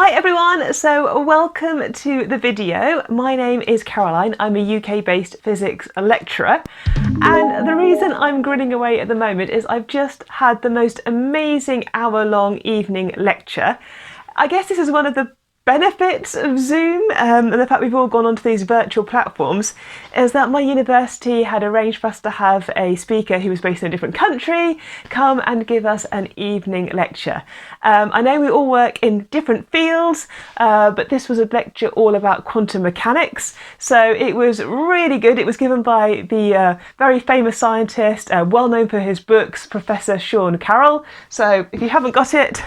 Hi everyone, so welcome to the video. My name is Caroline, I'm a UK-based physics lecturer, and the reason I'm grinning away at the moment is I've just had the most amazing hour-long evening lecture. I guess this is one of the benefits of Zoom and the fact we've all gone onto these virtual platforms is that my university had arranged for us to have a speaker who was based in a different country come and give us an evening lecture. I know we all work in different fields, but this was a lecture all about quantum mechanics, so it was really good. It was given by the very famous scientist, well known for his books, Professor Sean Carroll. So if you haven't got it,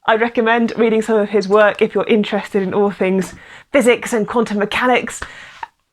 I'd recommend reading some of his work if you're interested in all things physics and quantum mechanics.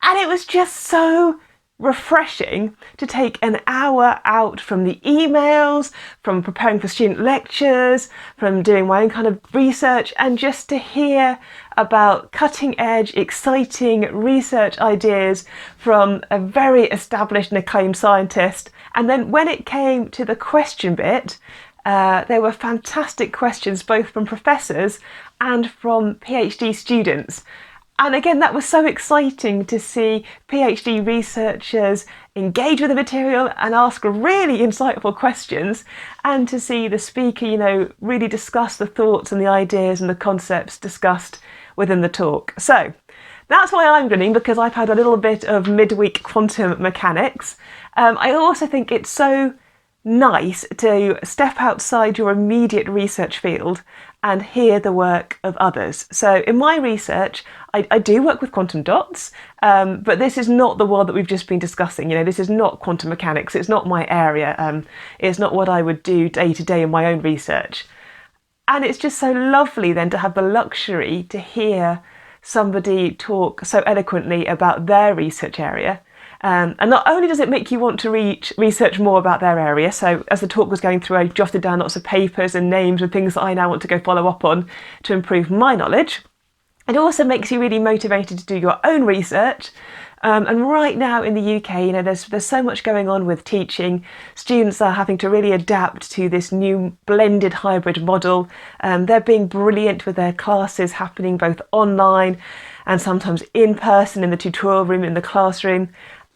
And it was just so refreshing to take an hour out from the emails, from preparing for student lectures, from doing my own kind of research, and just to hear about cutting edge, exciting research ideas from a very established and acclaimed scientist. And then when it came to the question bit, there were fantastic questions both from professors and from PhD students. And again, that was so exciting to see PhD researchers engage with the material and ask really insightful questions, and to see the speaker, really discuss the thoughts and the ideas and the concepts discussed within the talk. So that's why I'm grinning, because I've had a little bit of midweek quantum mechanics. I also think it's so nice to step outside your immediate research field and hear the work of others. So in my research, I do work with quantum dots, but this is not the world that we've just been discussing. This is not quantum mechanics. It's not my area. It's not what I would do day to day in my own research. And it's just so lovely then to have the luxury to hear somebody talk so eloquently about their research area. And not only does it make you want to research more about their area, so as the talk was going through, I jotted down lots of papers and names and things that I now want to go follow up on to improve my knowledge. It also makes you really motivated to do your own research. And right now in the UK, there's so much going on with teaching. Students are having to really adapt to this new blended hybrid model. They're being brilliant with their classes happening both online and sometimes in person in the tutorial room in the classroom.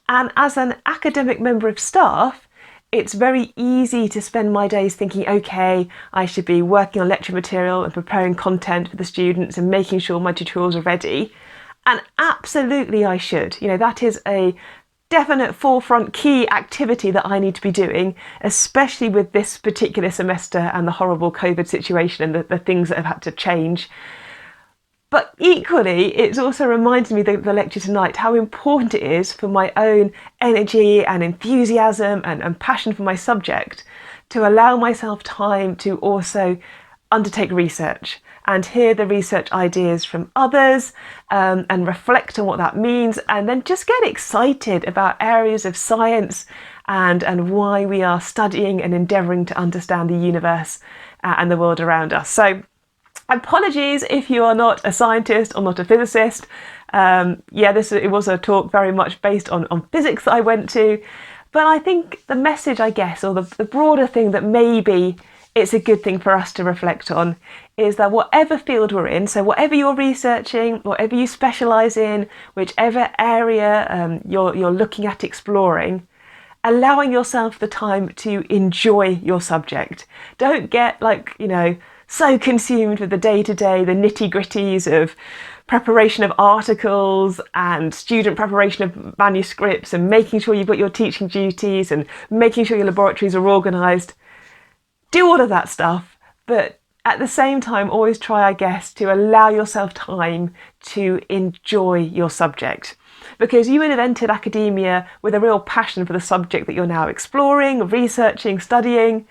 And as an academic member of staff, it's very easy to spend my days thinking, okay, I should be working on lecture material and preparing content for the students and making sure my tutorials are ready. And absolutely I should. That is a definite forefront key activity that I need to be doing, especially with this particular semester and the horrible COVID situation and the things that have had to change. But equally, it's also reminded me, the lecture tonight, how important it is for my own energy and enthusiasm and passion for my subject to allow myself time to also undertake research and hear the research ideas from others, and reflect on what that means, and then just get excited about areas of science and why we are studying and endeavouring to understand the universe and the world around us. So apologies if you are not a scientist or not a physicist. It was a talk very much based on physics that I went to, but I think the message, I guess, or the broader thing that maybe it's a good thing for us to reflect on, is that whatever field we're in, so whatever you're researching, whatever you specialise in, whichever area you're looking at exploring, allowing yourself the time to enjoy your subject. Don't get so consumed with the day-to-day, the nitty-gritties of preparation of articles and student preparation of manuscripts and making sure you've got your teaching duties and making sure your laboratories are organised. Do all of that stuff, but at the same time always try, I guess, to allow yourself time to enjoy your subject. Because you would have entered academia with a real passion for the subject that you're now exploring, researching, studying.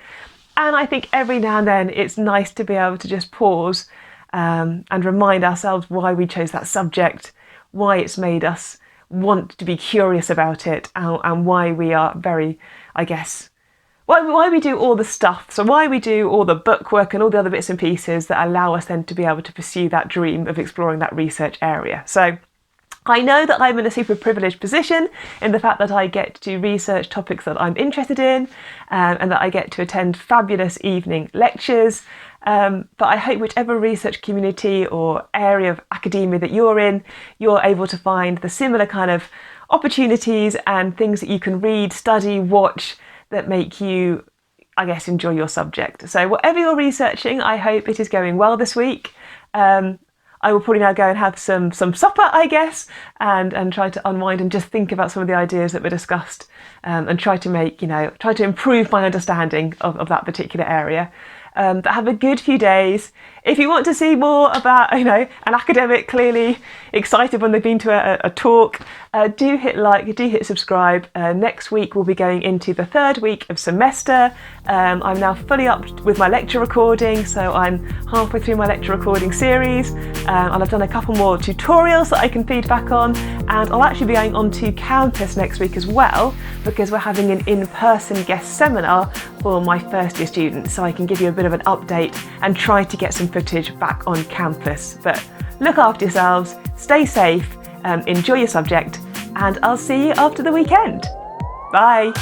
And I think every now and then it's nice to be able to just pause and remind ourselves why we chose that subject, why it's made us want to be curious about it, and why we are very, I guess, why we do all the stuff. So why we do all the bookwork and all the other bits and pieces that allow us then to be able to pursue that dream of exploring that research area. So I know that I'm in a super privileged position in the fact that I get to research topics that I'm interested in, and that I get to attend fabulous evening lectures. But I hope whichever research community or area of academia that you're in, you're able to find the similar kind of opportunities and things that you can read, study, watch that make you, I guess, enjoy your subject. So whatever you're researching, I hope it is going well this week. I will probably now go and have some supper, I guess, and try to unwind and just think about some of the ideas that were discussed, and try to improve my understanding of that particular area. But have a good few days. If you want to see more about, an academic clearly excited when they've been to a talk, do hit like, do hit subscribe. Next week we'll be going into the third week of semester. I'm now fully up with my lecture recording, so I'm halfway through my lecture recording series, and I've done a couple more tutorials that I can feed back on, and I'll actually be going onto campus next week as well, because we're having an in-person guest seminar for my first year students, so I can give you a bit of an update and try to get some footage back on campus. But look after yourselves, stay safe, enjoy your subject, and I'll see you after the weekend. Bye.